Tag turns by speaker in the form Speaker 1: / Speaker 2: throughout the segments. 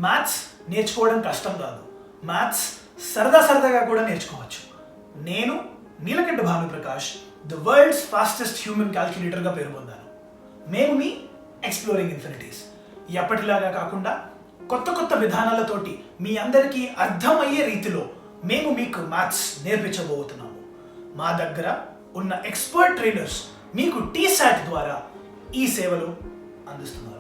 Speaker 1: Maths నేర్చుకోవడం కష్టం కాదు, మ్యాథ్స్ సరదాగా కూడా నేర్చుకోవచ్చు. నేను Neelakanta Bhanuprakash the world's fastest human క్యాల్కులేటర్గా పేరు పొందాను. మేము మీ ఎక్స్ప్లోరింగ్ ఇన్ఫినిటీస్. ఎప్పటిలాగా కాకుండా కొత్త విధానాలతోటి మీ అందరికీ అర్థమయ్యే రీతిలో మేము మీకు మ్యాథ్స్ నేర్పించబోతున్నాము. మా దగ్గర ఉన్న ఎక్స్పర్ట్ ట్రైనర్స్ మీకు TSAT ద్వారా ఈ సేవలు అందిస్తున్నారు.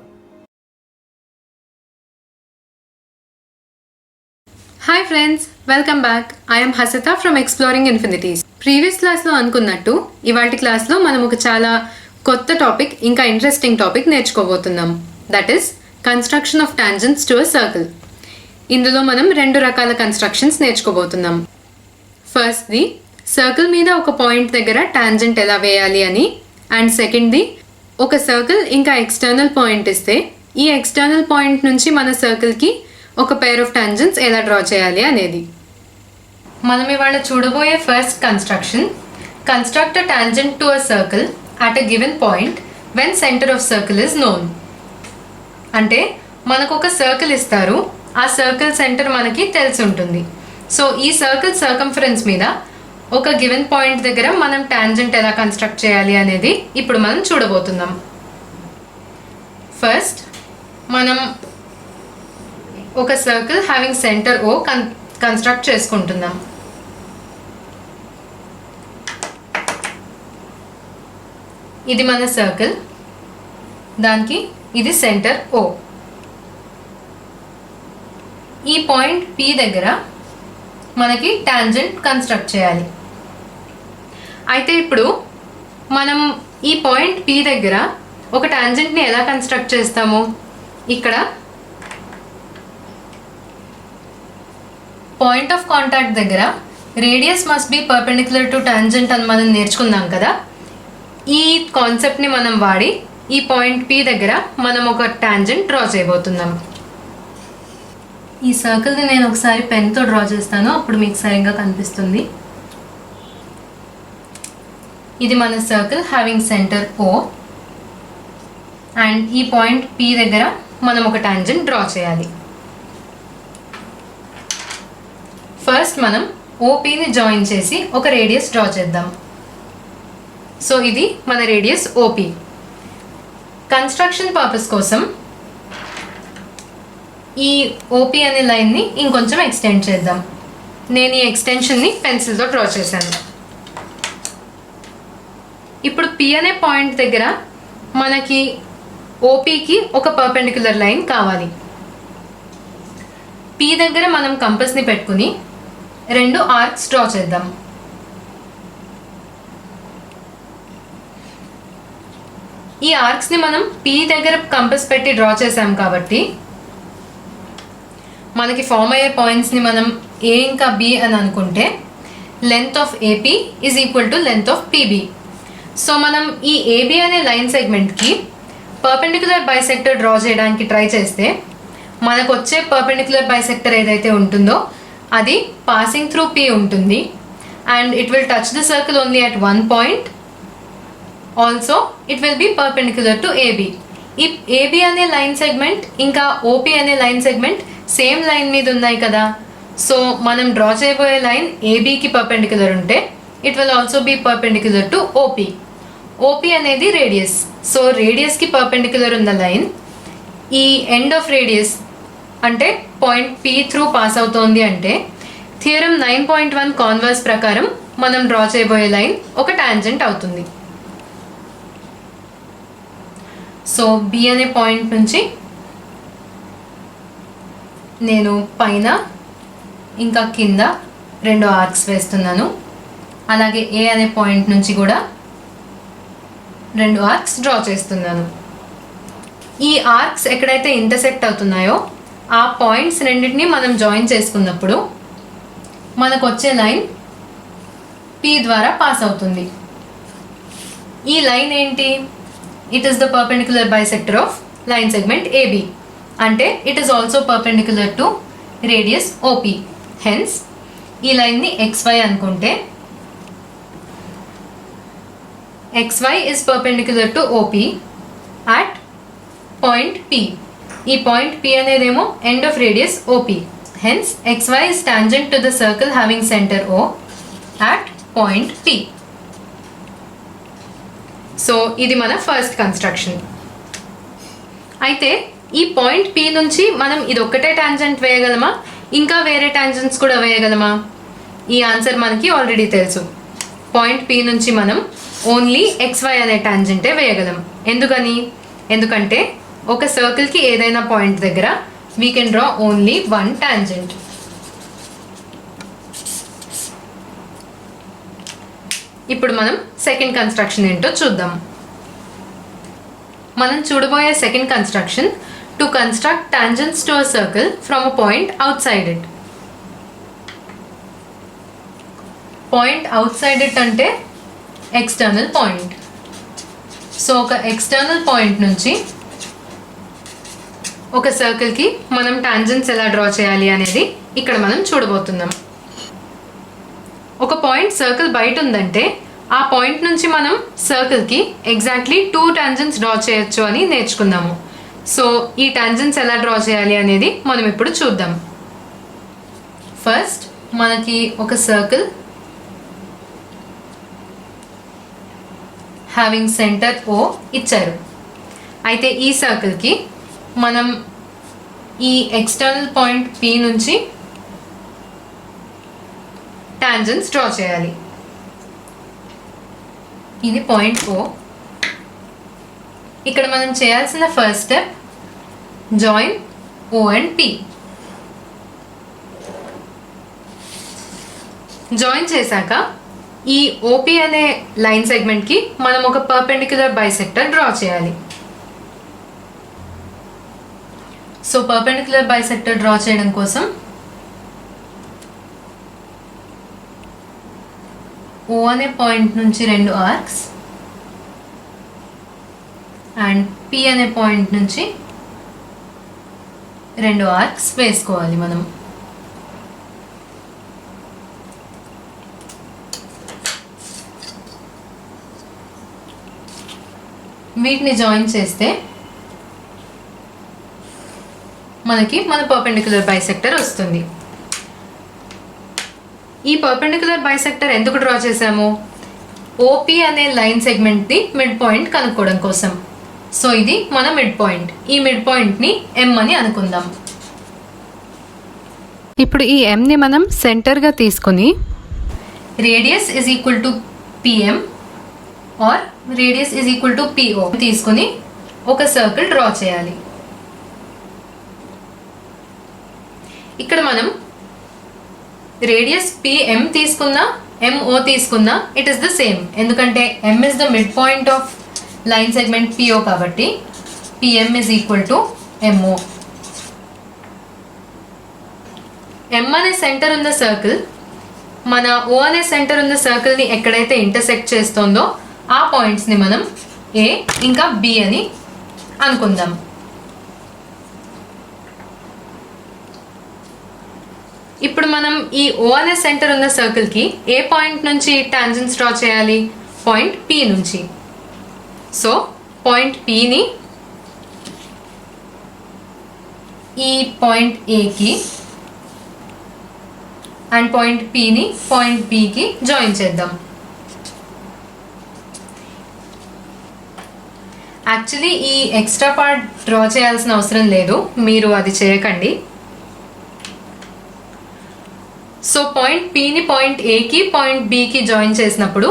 Speaker 2: Hi friends, welcome back. I am Hasita from Exploring Infinities. Previous క్లాస్లో అనుకున్నట్టు ఇవాల్టి క్లాస్లో మనం ఒక చాలా కొత్త టాపిక్ ఇంకా ఇంట్రెస్టింగ్ టాపిక్ నేర్చుకోబోతున్నాం. That is construction of tangents to a circle. ఇందులో మనం 2 రకాల కన్స్ట్రక్షన్స్ నేర్చుకోబోతున్నాం. ఫస్ట్ది సర్కిల్ మీద ఒక పాయింట్ దగ్గర టాంజెంట్ ఎలా వేయాలి అని, అండ్ సెకండ్ది ఒక సర్కిల్ ఇంకా ఎక్స్టర్నల్ పాయింట్ ఇస్తే ఈ ఎక్స్టర్నల్ పాయింట్ నుంచి మన సర్కిల్కి ఒక పెయిర్ ఆఫ్ టాంజెంట్స్ ఎలా డ్రా చేయాలి అనేది. మనం ఇవాళ చూడబోయే first construction, construct a tangent to a circle at a given point when centre of circle is known. అంటే మనకు ఒక సర్కిల్ ఇస్తారు, ఆ సర్కిల్ సెంటర్ మనకి తెలిసి ఉంటుంది. సో ఈ సర్కిల్ సర్కంఫరెన్స్ మీద ఒక గివెన్ పాయింట్ దగ్గర మనం టాంజెంట్ ఎలా కన్స్ట్రక్ట్ చేయాలి అనేది ఇప్పుడు మనం చూడబోతున్నాం. ఫస్ట్ మనం ఒక circle having centre O construct చేసుకుంటున్నాం. ఇది మన సర్కిల్, దానికి ఇది సెంటర్ O. ఈ పాయింట్ P దగ్గర మనకి టాంజెంట్ కన్స్ట్రక్ట్ చేయాలి. అయితే ఇప్పుడు మనం ఈ పాయింట్ P దగ్గర ఒక టాంజెంట్ని ఎలా కన్స్ట్రక్ట్ చేస్తాము? ఇక్కడ పాయింట్ ఆఫ్ కాంటాక్ట్ దగ్గర radius must be perpendicular to tangent అని మనం నేర్చుకున్నాం కదా. ఈ కాన్సెప్ట్ని మనం వాడి ఈ పాయింట్ P దగ్గర మనం ఒక టాంజెంట్ డ్రా చేయబోతున్నాం. ఈ సర్కిల్ని నేను ఒకసారి పెన్తో డ్రా చేస్తాను, అప్పుడు మీకు సరిగ్గా కనిపిస్తుంది. ఇది మన circle having centre O, and ఈ పాయింట్ P దగ్గర మనం ఒక టాంజెంట్ డ్రా చేయాలి. ఫస్ట్ మనం OPని జాయిన్ చేసి ఒక రేడియస్ డ్రా చేద్దాం. సో ఇది మన రేడియస్ OP. కన్స్ట్రక్షన్ పర్పస్ కోసం ఈ OP అనే లైన్ని ఇంకొంచెం ఎక్స్టెండ్ చేద్దాం. నేను ఈ ఎక్స్టెన్షన్ని పెన్సిల్తో డ్రా చేశాను. ఇప్పుడు P అనే పాయింట్ దగ్గర మనకి OPకి ఒక పర్పెండిక్యులర్ లైన్ కావాలి. P దగ్గర మనం కంపస్ని పెట్టుకుని 2 ఆర్క్స్ డ్రా చేద్దాం. ఈ ఆర్క్స్ని మనం P దగ్గర కంపస్ పెట్టి డ్రా చేసాం కాబట్టి మనకి ఫామ్ అయ్యే పాయింట్స్ని మనం A ఇంకా B అని అనుకుంటే length of AP is equal to length of PB. So మనం ఈ AB అనే లైన్ సెగ్మెంట్కి పర్పెండిక్యులర్ బైసెక్టర్ డ్రా చేయడానికి ట్రై చేస్తే మనకు వచ్చే పర్పెండిక్యులర్ బైసెక్టర్ ఏదైతే ఉంటుందో అది పాసింగ్ త్రూ P ఉంటుంది, and it will touch the circle only at one point. Also it will be perpendicular to AB. ఈ AB అనే లైన్ సెగ్మెంట్ ఇంకా OP అనే లైన్ సెగ్మెంట్ సేమ్ లైన్ మీద ఉన్నాయి కదా. సో మనం డ్రా చేయబోయే లైన్ ABకి పర్పెండిక్యులర్ ఉంటే it will also be perpendicular to OP. OP అనేది రేడియస్. సో రేడియస్కి పర్పెండిక్యులర్ ఉన్న లైన్ ఈ ఎండ్ ఆఫ్ రేడియస్ అంటే పాయింట్ P త్రూ పాస్ అవుతోంది అంటే థియరం 9.1 కాన్వర్స్ ప్రకారం మనం డ్రా చేయబోయే లైన్ ఒక టాంజెంట్ అవుతుంది. సో B అనే పాయింట్ నుంచి నేను పైన ఇంకా కింద 2 ఆర్క్స్ వేస్తున్నాను. అలాగే A అనే పాయింట్ నుంచి కూడా 2 ఆర్క్స్ డ్రా చేస్తున్నాను. ఈ ఆర్క్స్ ఎక్కడైతే ఇంటర్సెక్ట్ అవుతున్నాయో ఆ పాయింట్స్ రెండింటిని మనం జాయిన్ చేసుకున్నప్పుడు మనకు వచ్చే లైన్ P ద్వారా పాస్ అవుతుంది. ఈ లైన్ ఏంటి? It is the perpendicular bisector of line segment AB. అంటే it is also perpendicular to radius OP. Hence ఈ లైన్ని XY అనుకుంటే XY is perpendicular to OP at point P. ఈ పాయింట్ P అనేదేమో end of radius OP. Hence XY is tangent to the circle having center O at point P. So ఇది మన first construction. అయితే ఈ point P నుంచి మనం ఇది ఒక్కటే టాంజెంట్ వేయగలమా, ఇంకా వేరే టాంజెంట్స్ కూడా వేయగలమా? ఈ ఆన్సర్ మనకి ఆల్రెడీ తెలుసు. పాయింట్ P నుంచి మనం ఓన్లీ XY అనే టాంజెంటే వేయగలం. ఎందుకంటే ఒక సర్కిల్కి ఏదైనా పాయింట్ దగ్గర we can draw only one tangent. ఇప్పుడు మనం సెకండ్ కన్స్ట్రక్షన్ ఏంటో చూద్దాం. మనం చూడబోయే second construction to construct tangents to a circle from a point outside it. Point outside it అంటే ఎక్స్టర్నల్ పాయింట్. సో ఒక ఎక్స్టర్నల్ పాయింట్ నుంచి ఒక సర్కిల్కి మనం టాంజెంట్స్ ఎలా డ్రా చేయాలి అనేది ఇక్కడ మనం చూడబోతున్నాం. ఒక పాయింట్ సర్కిల్ బయట ఉందంటే ఆ పాయింట్ నుంచి మనం సర్కిల్కి ఎగ్జాక్ట్లీ 2 టాంజెంట్స్ డ్రా చేయొచ్చు అని నేర్చుకున్నాము. సో ఈ టాంజెంట్స్ ఎలా డ్రా చేయాలి అనేది మనం ఇప్పుడు చూద్దాం. ఫస్ట్ మనకి ఒక సర్కిల్ హ్యావింగ్ సెంటర్ O ఇచ్చారు. అయితే ఈ సర్కిల్కి మనం ఈ ఎక్స్టర్నల్ పాయింట్ P నుంచి టాంజెంట్స్ డ్రా చేయాలి. ఇది పాయింట్ O. ఇక్కడ మనం చేయాల్సిన first step join O and P. Join చేశాక ఈ OP అనే లైన్ సెగ్మెంట్కి మనం ఒక పర్పెండిక్యులర్ బైసెక్టర్ డ్రా చేయాలి. సో పర్పెండిక్యులర్ బైసెక్టర్ డ్రా చేయడం కోసం O అనే పాయింట్ నుంచి 2 ఆర్క్స్ అండ్ P అనే పాయింట్ నుంచి 2 ఆర్క్స్ వేసుకోవాలి మనం. వీటిని జాయిన్ చేస్తే మనకి మన పర్పెండిక్యులర్ బైసెక్టర్ వస్తుంది. ఈ పర్పెండిక్యులర్ బైసెక్టర్ ఎందుకు డ్రా చేసాము? OP అనే లైన్ సెగ్మెంట్ని మిడ్ పాయింట్ కనుక్కోవడం కోసం. సో ఇది మన మిడ్ పాయింట్. ఈ మిడ్ పాయింట్ని M అని అనుకుందాం. ఇప్పుడు ఈ Mని మనం సెంటర్గా తీసుకుని radius is equal to PM or radius is equal to PO తీసుకుని ఒక సర్కిల్ డ్రా చేయాలి. ఇక్కడ మనం రేడియస్ PM తీసుకున్నా MO తీసుకున్నా ఇట్ ఈస్ ద సేమ్. ఎందుకంటే M is the mid point of line segment PO కాబట్టి PM is equal to MO. M అనే సెంటర్ ఉన్న సర్కిల్ మన O అనే సెంటర్ ఉన్న సర్కిల్ని ఎక్కడైతే ఇంటర్సెక్ట్ చేస్తుందో ఆ పాయింట్స్ని మనం A ఇంకా B అని అనుకుందాం. ఇప్పుడు మనం ఈ O అనే సెంటర్ ఉన్న సర్కిల్కి ఏ పాయింట్ నుంచి టాంజెంట్స్ డ్రా చేయాలి? పాయింట్ P నుంచి. సో పాయింట్ Pని ఈ పాయింట్ Aకి అండ్ పాయింట్ Pని పాయింట్ Bకి జాయిన్ చేద్దాం. యాక్చువల్లీ ఈ ఎక్స్ట్రా పార్ట్ డ్రా చేయాల్సిన అవసరం లేదు, మీరు అది చేయకండి. సో పాయింట్ Pని పాయింట్ Aకి పాయింట్ Bకి జాయిన్ చేసినప్పుడు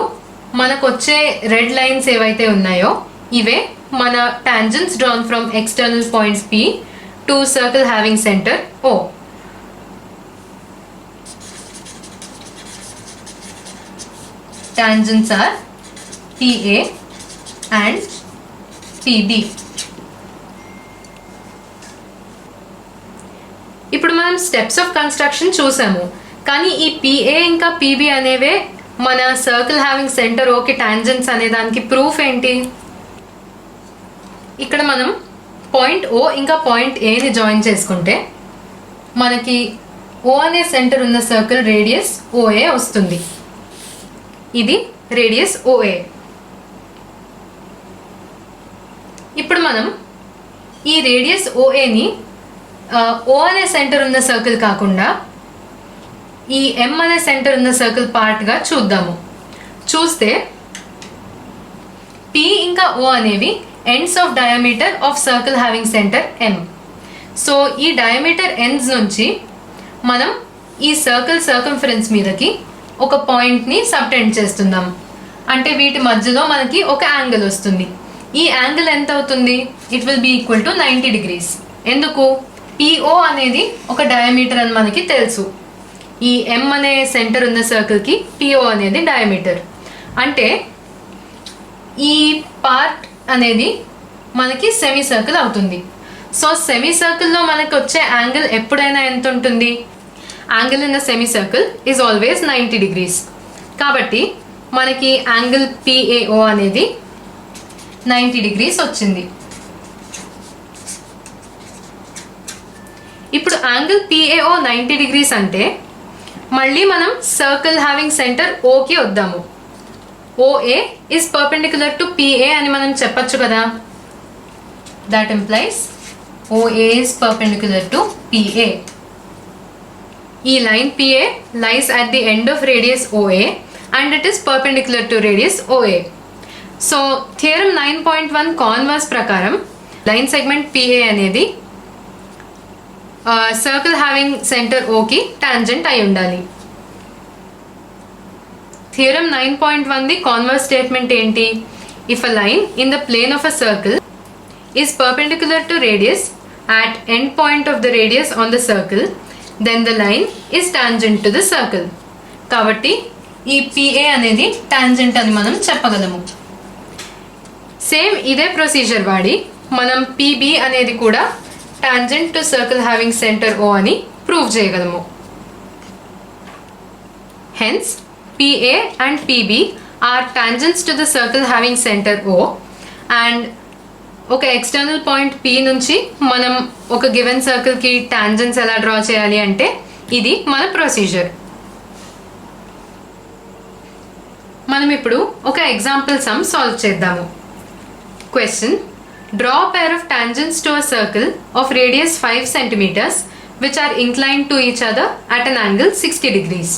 Speaker 2: మనకు వచ్చే రెడ్ లైన్స్ ఏవైతే ఉన్నాయో ఇవే మన tangents drawn from external points P to circle having centre O. Tangents are PA and PB. ఇప్పుడు మనం స్టెప్స్ ఆఫ్ కన్స్ట్రక్షన్ చూసాము, కానీ ఈ PA ఇంకా PB అనేవే మన circle having centre okay tangents అనే దానికి ప్రూఫ్ ఏంటి? ఇక్కడ మనం పాయింట్ O ఇంకా పాయింట్ Aని జాయిన్ చేసుకుంటే మనకి O అనే సెంటర్ ఉన్న సర్కిల్ రేడియస్ OA వస్తుంది. ఇది రేడియస్ OA. ఇప్పుడు మనం ఈ రేడియస్ ఓఏని ఓ అనే సెంటర్ ఉన్న సర్కిల్ కాకుండా ఈ ఎం అనే సెంటర్ ఉన్న సర్కిల్ పార్ట్గా చూద్దాము. చూస్తే పి ఇంకా ఓ అనేవి ends of diameter of circle having centre M. So ఈ డయామీటర్ ఎండ్స్ నుంచి మనం ఈ సర్కిల్ సర్కంఫరెన్స్ మీదకి ఒక పాయింట్ని సబ్టెండ్ చేస్తున్నాం. అంటే వీటి మధ్యలో మనకి ఒక యాంగిల్ వస్తుంది. ఈ యాంగిల్ ఎంత అవుతుంది? It will be equal to 90 degrees. ఎందుకు? పిఓ అనేది ఒక డయామీటర్ అని మనకి తెలుసు. ఈ ఎం అనే సెంటర్ ఉన్న సర్కిల్కి పిఓ అనేది డయామీటర్. అంటే ఈ పార్ట్ అనేది మనకి సెమీ సర్కిల్ అవుతుంది. సో సెమీ సర్కిల్లో మనకి వచ్చే యాంగిల్ ఎప్పుడైనా ఎంత ఉంటుంది? Angle in the semi circle is always 90 degrees. కాబట్టి మనకి యాంగిల్ పిఏఓ అనేది 90 degrees వచ్చింది. ఇప్పుడు యాంగిల్ పిఏఓ 90 degrees అంటే మళ్ళీ మనం సర్కిల్ హ్యావింగ్ సెంటర్ ఓకి వద్దాము. O A is perpendicular to P A అని మనం చెప్పచ్చు కదా. That implies O A is perpendicular to P A. ఈ line P A lies at the end of radius O A and it is perpendicular to radius O A. So theorem 9.1 converse ప్రకారం line segment P A అనేది circle having centre ఓకి tangent అయి ఉండాలి. Theorem 9.1 the converse statement ఏంటి? If a line in the plane of a circle is perpendicular to radius at end point of the radius on the circle, then the line is tangent to the circle. కాబట్టి ఈ PA అనేది tangent అని మనం చెప్పగలము. Same ఇదే procedure వాడి మనం PB అనేది కూడా tangent to circle having centre O అని ప్రూవ్ చేయగలము. Hence PA and PB are tangents to the circle having center O, and ఒక ఎక్స్టర్నల్ పాయింట్ P నుంచి మనం ఒక గివెన్ సర్కిల్కి టాంజెంట్స్ ఎలా డ్రా చేయాలి అంటే ఇది మన ప్రొసీజర్. మనం ఇప్పుడు ఒక ఎగ్జాంపుల్ సమ్ సాల్వ్ చేద్దాము. Question: draw pair of tangents to a circle of radius 5 centimeters which are inclined to each other at an angle 60 degrees.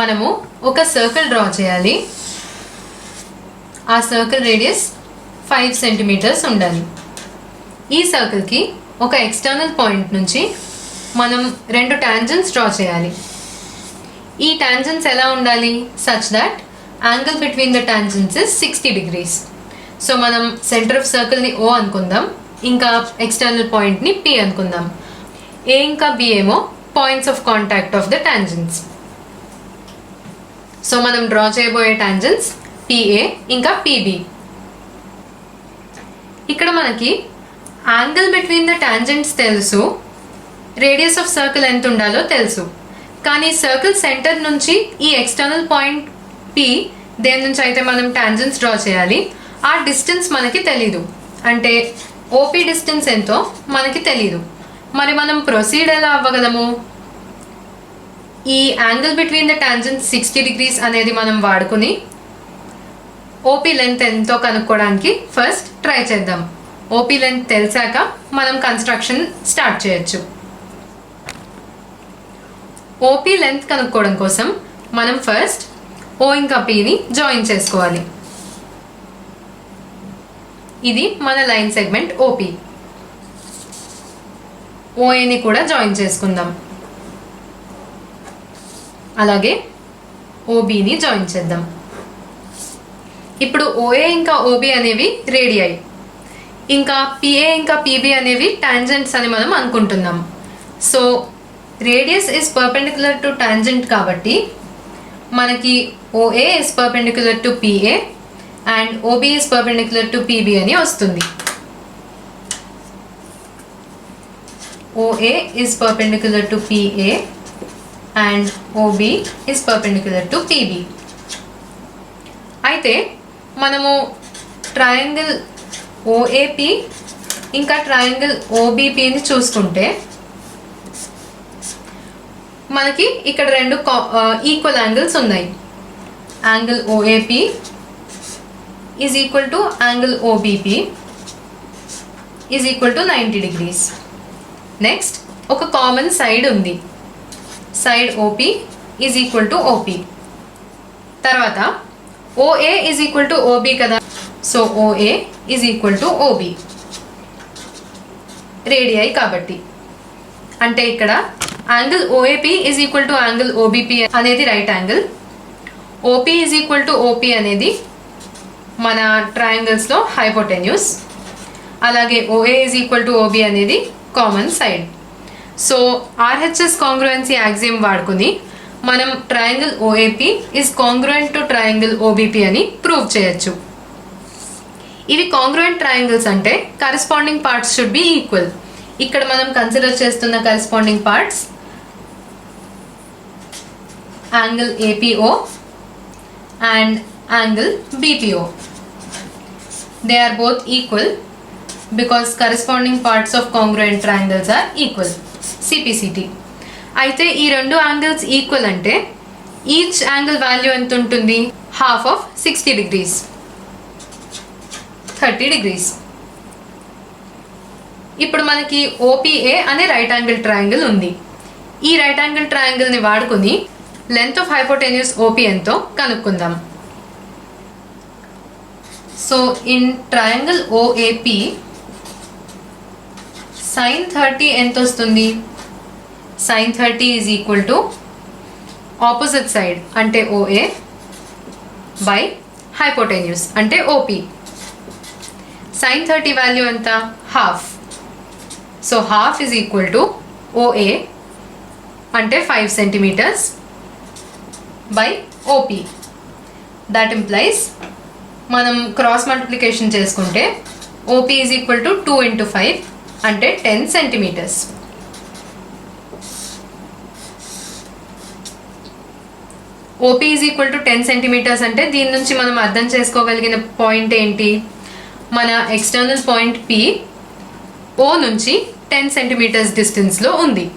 Speaker 2: మనము ఒక సర్కిల్ డ్రా చేయాలి. ఆ సర్కిల్ రేడియస్ 5 centimeters ఉండాలి. ఈ సర్కిల్కి ఒక ఎక్స్టర్నల్ పాయింట్ నుంచి మనం 2 టాంజెంట్స్ డ్రా చేయాలి. ఈ టాంజెంట్స్ ఎలా ఉండాలి? Such that angle between the tangents is 60 degrees. So మనం సెంటర్ ఆఫ్ సర్కిల్ని O అనుకుందాం, ఇంకా ఎక్స్టర్నల్ పాయింట్ని P అనుకుందాం. A ఇంకా B ఏమో points of contact of the tangents. So మనం డ్రా చేయబోయే టాంజెంట్స్ PA ఇంకా PB. ఇక్కడ మనకి యాంగిల్ బిట్వీన్ ద టాంజెంట్స్ తెలుసు, రేడియస్ ఆఫ్ సర్కిల్ ఎంత ఉండాలో తెలుసు. కానీ సర్కిల్ సెంటర్ నుంచి ఈ ఎక్స్టర్నల్ పాయింట్ P దేని నుంచి అయితే మనం టాంజెంట్స్ డ్రా చేయాలి ఆ డిస్టెన్స్ మనకి తెలీదు. అంటే OP డిస్టెన్స్ ఎంతో మనకి తెలీదు. మరి మనం ప్రొసీడ్ ఎలా అవ్వగలము? ఈ angle between the tangents 60 degrees అనేది మనం వాడుకుని OP లెంత్ ఎంతో కనుక్కోవడానికి ఫస్ట్ ట్రై చేద్దాం. OP లెంత్ తెలిసాక మనం కన్స్ట్రక్షన్ స్టార్ట్ చేయొచ్చు. OP లెంత్ కనుక్కోవడం కోసం మనం ఫస్ట్ O ఇంకా Pని జాయిన్ చేసుకోవాలి. ఇది మన లైన్ సెగ్మెంట్ OP. OAని కూడా జాయిన్ చేసుకుందాం. అలాగే OBని జాయిన్ చేద్దాం. ఇప్పుడు OA ఇంకా OB అనేవి రేడియై, ఇంకా PA ఇంకా PB అనేవి టాంజెంట్స్ అని మనం అనుకుంటున్నాం. So radius is perpendicular to tangent కాబట్టి మనకి OA is perpendicular to PA and OB is perpendicular to PB అని వస్తుంది. OA is perpendicular to PA and OB is perpendicular to PB. అయితే మనము ట్రయాంగిల్ OAP ఇంకా ట్రయాంగిల్ OBPని చూసుకుంటే మనకి ఇక్కడ 2 ఈక్వల్ యాంగిల్స్ ఉన్నాయి. Angle OAP is equal to angle O B P is equal to 90 degrees. Next ఒక కామన్ సైడ్ ఉంది, side O P is equal to O P. తర్వాత O A is equal to O B కదా, so O A is equal to O B radii కాబట్టి. అంటే ఇక్కడ angle O A P is equal to angle O B P అనేది right angle, O P is equal to O P అనేది మన ట్రయాంగిల్స్లో hypotenuse, అలాగే O A is equal to O B అనేది common side. So R H S congruency axiom వాడుకుని మనం triangle O A P is congruent to triangle O B P అని prove చేయొచ్చు. ఇవి కాంగ్రుయెంట్ ట్రయాంగిల్స్ అంటే corresponding parts should be equal. ఇక్కడ మనం కన్సిడర్ చేస్తున్న corresponding parts angle APO and angle BPO. They are both equal because corresponding parts of congruent triangles are equal, CPCT. అయితే ఈ రెండు యాంగిల్స్ ఈక్వల్ అంటే ఈచ్ యాంగిల్ వాల్యూ ఎంత ఉంటుంది, half of 60 degrees, 30 degrees. ఇప్పుడు మనకి ఓపీఏ అనే రైట్ యాంగిల్ ట్రయాంగిల్ ఉంది. ఈ రైట్ యాంగిల్ ట్రయాంగిల్ని వాడుకుని లెంత్ ఆఫ్ హైపోటెన్యూస్ ఓపీ ఎంతో కనుక్కుందాం. So in triangle OAP sin 30 ఎంత వస్తుంది, sin 30 is equal to opposite side అంటే ఓఏ బై హైపోటెన్యూస్ అంటే ఓపీ. sin 30 వాల్యూ ఎంత, half. So half is equal to OA అంటే 5 centimeters by OP. That implies మనం cross multiplication చేసుకుంటే OP is equal to 2 into 5 అంటే 10 centimeters. OP is equal to 10 centimeters అంటే దీని నుంచి మనం అర్థం చేసుకోగలిగిన పాయింట్ ఏంటి, మన ఎక్స్టర్నల్ పాయింట్ పి ఓ నుంచి 10 centimeters డిస్టెన్స్లో ఉంది.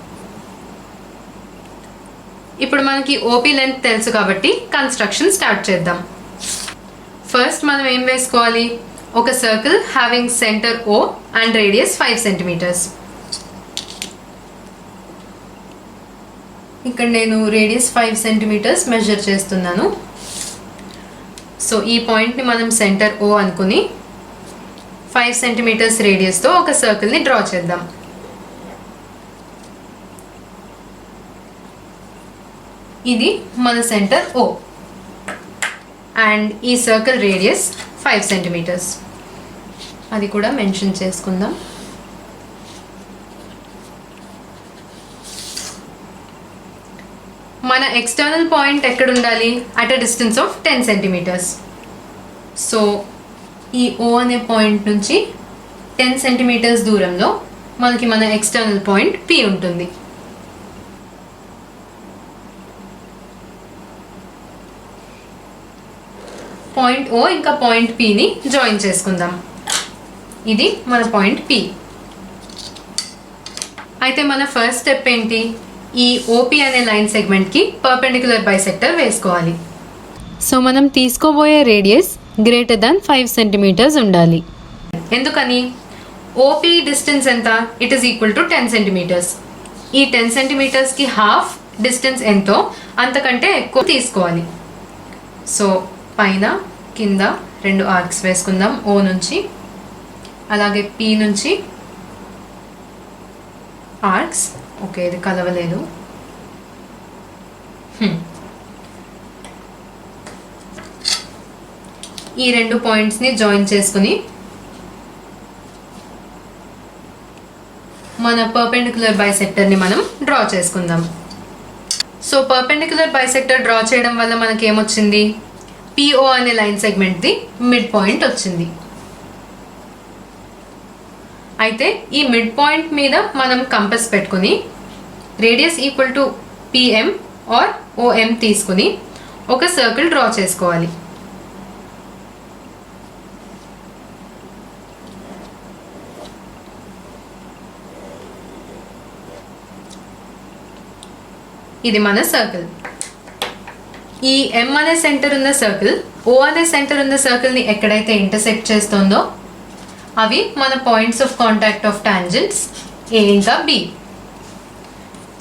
Speaker 2: ఇప్పుడు మనకి ఓపీ లెంత్ తెలుసు కాబట్టి కన్స్ట్రక్షన్ స్టార్ట్ చేద్దాం. ఫస్ట్ మనం ఏం వేసుకోవాలి, ఒక circle having centre O and radius 5 centimeters. ఇక్కడ నేను రేడియస్ 5 centimeters మెజర్ చేస్తున్నాను. సో ఈ పాయింట్ని మనం సెంటర్ O అనుకుని 5 centimeters రేడియస్తో ఒక సర్కిల్ని డ్రా చేద్దాం. ఇది మన సెంటర్ O అండ్ ఈ సర్కిల్ రేడియస్ 5 centimeters. అది కూడా మెన్షన్ చేసుకుందాం. మన ఎక్స్టర్నల్ పాయింట్ ఎక్కడ ఉండాలి, at a distance of 10 centimeters. So ఈ O అనే పాయింట్ నుంచి 10 centimeters దూరంలో మనకి మన ఎక్స్టర్నల్ పాయింట్ P ఉంటుంది. పాయింట్ O ఇంకా పాయింట్ Pని జాయిన్ చేసుకుందాం. ఇది మన పాయింట్ P. అయితే మన ఫస్ట్ స్టెప్ ఏంటి, ఈ ఓపీ అనే లైన్ సెగ్మెంట్కి పర్పెండిక్యులర్ బైసెక్టర్ వేసుకోవాలి. సో మనం తీసుకోబోయే రేడియస్ గ్రేటర్ దాన్ 5 centimeters ఉండాలి. ఎందుకని, ఓపీ డిస్టెన్స్ ఎంత, it is equal to 10 centimeters. ఈ 10 centimetersకి హాఫ్ డిస్టెన్స్ ఎంతో అంతకంటే ఎక్కువ తీసుకోవాలి. సో పైన కింద 2 ఆర్క్స్ వేసుకుందాం, O నుంచి అలాగే P నుంచి ఆర్క్స్. ఓకే, ఇది కలవలేదు. ఈ 2 పాయింట్స్ని జాయిన్ చేసుకుని మన పర్పెండిక్యులర్ బైసెక్టర్ని మనం డ్రా చేసుకుందాం. సో పర్పెండిక్యులర్ బైసెక్టర్ డ్రా చేయడం వల్ల మనకి ఏమొచ్చింది, PO అనే లైన్ సెగ్మెంట్ది మిడ్ పాయింట్ వచ్చింది. అయితే ఈ మిడ్ పాయింట్ మీద మనం కంపస్ పెట్టుకుని radius equal to PM or OM తీసుకుని ఒక సర్కిల్ డ్రా చేసుకోవాలి. ఇది మన సర్కిల్. ఈ M అనే సెంటర్ ఉన్న సర్కిల్ O అనే సెంటర్ ఉన్న సర్కిల్ని ఎక్కడైతే ఇంటర్సెక్ట్ చేస్తుందో అవి మన points of contact of tangents A ఇంకా B.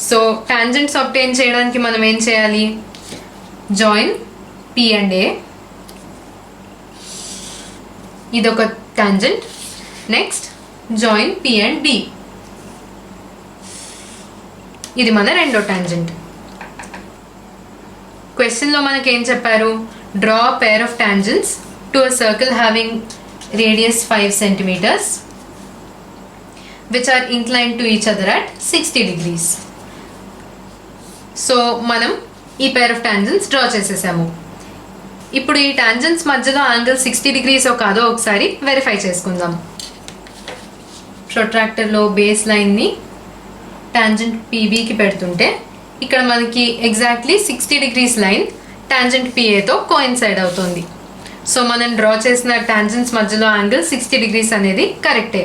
Speaker 2: సో టాంజెంట్స్ ఆబ్టైన్ చేయడానికి మనం ఏం చేయాలి? జాయిన్ P అండ్ A, ఇదొక tangent. Next join P and B, ఇది మన రెండో టాంజెంట్. క్వశ్చన్లో మనకి ఏం చెప్పారు? Draw pair of tangents to a circle having radius 5 centimeters which are inclined to each other at 60 degrees. So మనం ఈ పేర్ ఆఫ్ టాంజెంట్స్ డ్రా చేసేసాము. ఇప్పుడు ఈ టాంజెంట్స్ మధ్యలో యాంగిల్ 60 degrees కాదో ఒకసారి వెరిఫై చేసుకుందాం. ప్రొట్రాక్టర్లో బేస్ లైన్ని టాంజెంట్ PBకి పెడుతుంటే ఇక్కడ మనకి ఎగ్జాక్ట్లీ 60 degrees లైన్ టాంజెంట్ PAతో కోయిన్సైడ్ అవుతుంది. సో మనం డ్రా చేసిన టాంజెంట్స్ మధ్యలో యాంగిల్ 60 degrees అనేది కరెక్టే.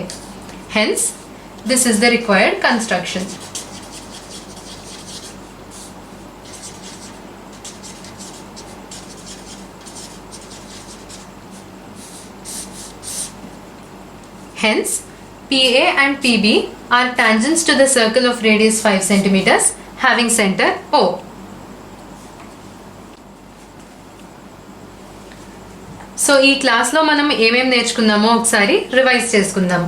Speaker 2: Hence this is the required construction. Hence, PA and PB are tangents to the circle of radius 5 centimeters having center O. So ఈ క్లాస్లో మనం ఏమేం నేర్చుకున్నామో ఒకసారి రివైజ్ చేసుకుందాం.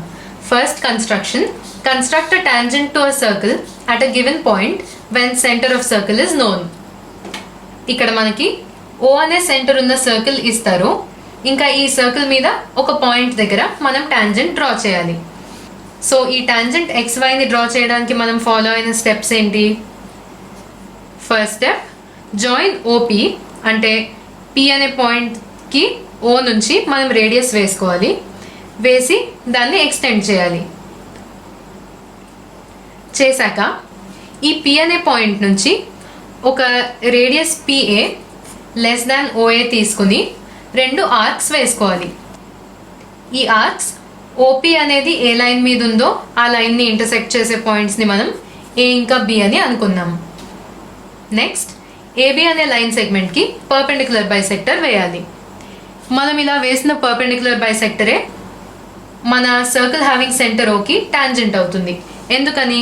Speaker 2: First construction. Construct a tangent to a circle at a given point when centre of circle is known. ఇక్కడ మనకి O అనే centre ఉన్న సర్కిల్ ఇస్తారు. ఇంకా ఈ సర్కిల్ మీద ఒక పాయింట్ దగ్గర మనం టాంజెంట్ డ్రా చేయాలి. సో ఈ టాంజెంట్ XYని డ్రా చేయడానికి మనం ఫాలో అయిన స్టెప్స్ ఏంటి? ఫస్ట్ స్టెప్, జాయిన్ OP, అంటే P అనే పాయింట్కి O నుంచి మనం రేడియస్ వేసుకోవాలి. వేసి దాన్ని ఎక్స్టెండ్ చేయాలి. చేశాక ఈ P అనే పాయింట్ నుంచి ఒక radius PA less than OA తీసుకుని 2 ఆర్క్స్ వేసుకోవాలి. ఈ ఆర్క్స్ OP అనేది ఏ లైన్ మీద ఉందో ఆ లైన్ని ఇంటర్సెక్ట్ చేసే పాయింట్స్ని మనం A ఇంకా B అని అనుకుందాం. నెక్స్ట్ AB అనే లైన్ సెగ్మెంట్కి పర్పెండిక్యులర్ బైసెక్టర్ వేయాలి. మనం ఇలా వేసిన పర్పెండిక్యులర్ బైసెక్టరే మన సర్కిల్ హ్యావింగ్ సెంటర్ Oకి టాంజెంట్ అవుతుంది. ఎందుకని?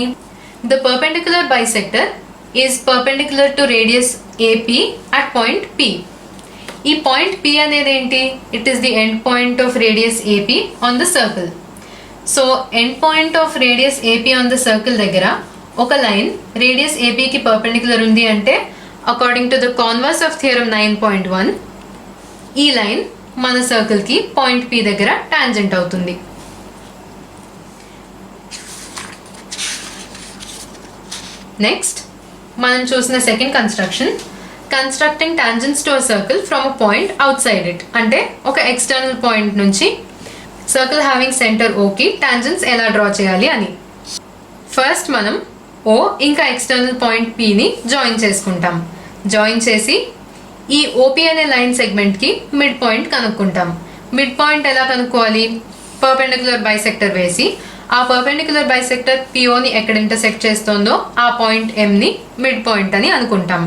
Speaker 2: The perpendicular bisector is perpendicular to radius AP at point P. ఈ పాయింట్ P అనేది ఏంటి? It is the end point of radius AP on the circle. So end point of radius AP on the circle దగ్గర ఒక line radius APకి perpendicular ఉంది అంటే according to the converse of theorem 9.1 ఈ line మన సర్కిల్కి point P దగ్గర tangent అవుతుంది. Next మనం చూసిన second construction, constructing tangents to a circle from a point outside it. అంటే ఒక ఎక్స్టర్నల్ పాయింట్ నుంచి సర్కిల్ హ్యావింగ్ సెంటర్ Oకి టాంజెంట్స్ ఎలా డ్రా చేయాలి అని. ఫస్ట్ మనం O ఇంకా ఎక్స్టర్నల్ పాయింట్ Pని జాయిన్ చేసుకుంటాం. జాయిన్ చేసి ఈ OP అనే లైన్ సెగ్మెంట్కి మిడ్ పాయింట్ కనుక్కుంటాం. మిడ్ పాయింట్ ఎలా కనుక్కోవాలి? పర్పెండిక్యులర్ బైసెక్టర్ వేసి ఆ పర్పెండిక్యులర్ బైసెక్టర్ POని ఎక్కడ ఇంటర్సెక్ట్ చేస్తుందో ఆ పాయింట్ Mని మిడ్ పాయింట్ అని అనుకుంటాం.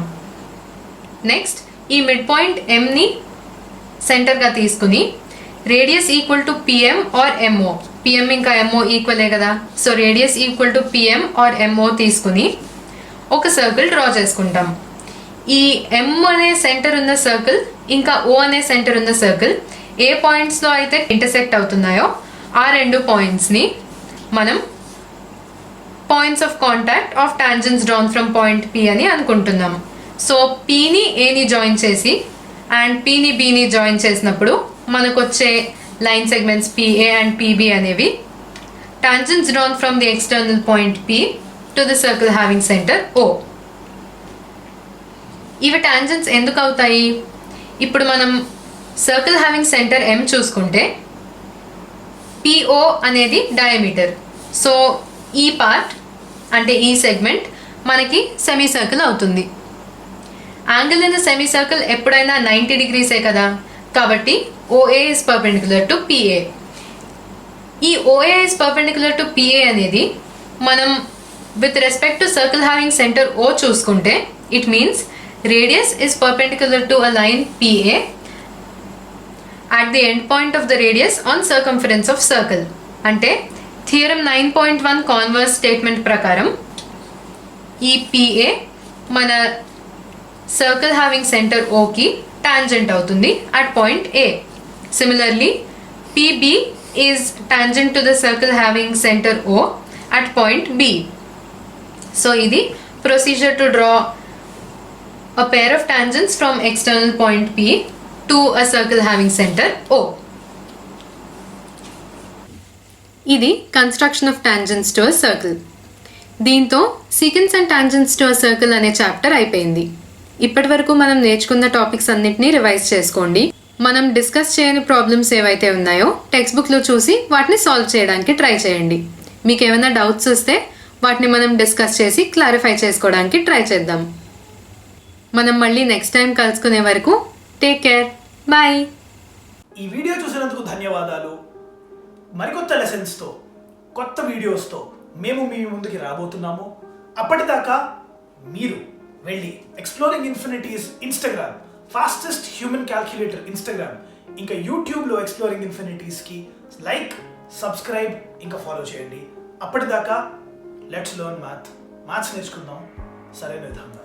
Speaker 2: నెక్స్ట్ ఈ మిడ్ పాయింట్ Mని సెంటర్గా తీసుకుని radius equal to PM or MO, PM ఇంకా MO ఈక్వలే కదా. So radius equal to PM or MO తీసుకుని ఒక సర్కిల్ డ్రా చేసుకుంటాం. ఈ M అనే సెంటర్ ఉన్న సర్కిల్ ఇంకా O అనే సెంటర్ ఉన్న సర్కిల్ ఏ పాయింట్స్లో అయితే ఇంటర్సెక్ట్ అవుతున్నాయో ఆ 2 పాయింట్స్ని మనం points of contact of tangents drawn from point P అని అనుకుంటున్నాం. సో Pని Aని జాయిన్ చేసి అండ్ Pని Bని జాయిన్ చేసినప్పుడు మనకు వచ్చే line segments PA and PB అనేవి tangents drawn from the external point P to the circle having centre O. ఇవి టాంజెంట్స్ ఎందుకు అవుతాయి? ఇప్పుడు మనం సర్కిల్ హ్యావింగ్ సెంటర్ M చూసుకుంటే PO అనేది డయామీటర్. సో ఈ పార్ట్ అంటే ఈ సెగ్మెంట్ మనకి సెమీ సర్కిల్ అవుతుంది. Angle in the semi circle ఎప్పుడైనా 90 degreesే కదా. కాబట్టి OA is perpendicular to PA. ఈ OA is perpendicular to PA అనేది మనం with respect to circle having centre O చూసుకుంటే it means radius is perpendicular to a line PA at the end point of the radius on circumference of circle. అంటే theorem 9.1 converse statement ప్రకారం ఈ PA మన circle having centre O కి tangent అవుతుంది at point A. Similarly, PB is tangent to the circle having center O at point B. So ఇది procedure to draw a pair of tangents from external point P to a circle having center O. ఇది construction of tangents to a circle. దీంతో sequence and tangents to a circle అనే chapter అయిపోయింది. ఇప్పటి వరకు మనం నేర్చుకున్న topics అన్నిటినీ revise చేసుకోండి. మనం డిస్కస్ చేయని ప్రాబ్లమ్స్ ఏవైతే ఉన్నాయో టెక్స్ట్ బుక్లో చూసి వాటిని సాల్వ్ చేయడానికి ట్రై చేయండి. మీకు ఏమైనా డౌట్స్ వస్తే వాటిని మనం డిస్కస్ చేసి క్లారిఫై చేసుకోవడానికి ట్రై చేద్దాం. మనం మళ్ళీ నెక్స్ట్ టైం కలుసుకునే వరకు టేక్ కేర్, బాయ్.
Speaker 1: ఈ వీడియో చూసినందుకు ధన్యవాదాలు. మరికొత్త లెసన్స్తో కొత్త వీడియోస్తో మేము మీ ముందుకి రాబోతున్నాము. అప్పటిదాకా మీరు వెళ్ళి exploring infinities Instagram, fastest human calculator Instagram, ఇంకా యూట్యూబ్లో ఎక్స్ప్లోరింగ్ ఇన్ఫినిటీస్కి లైక్, సబ్స్క్రైబ్ ఇంకా ఫాలో చేయండి. అప్పటిదాకా లెట్స్ లెర్న్ మ్యాథ్స్ నేర్చుకుందాం సరైన విధంగా.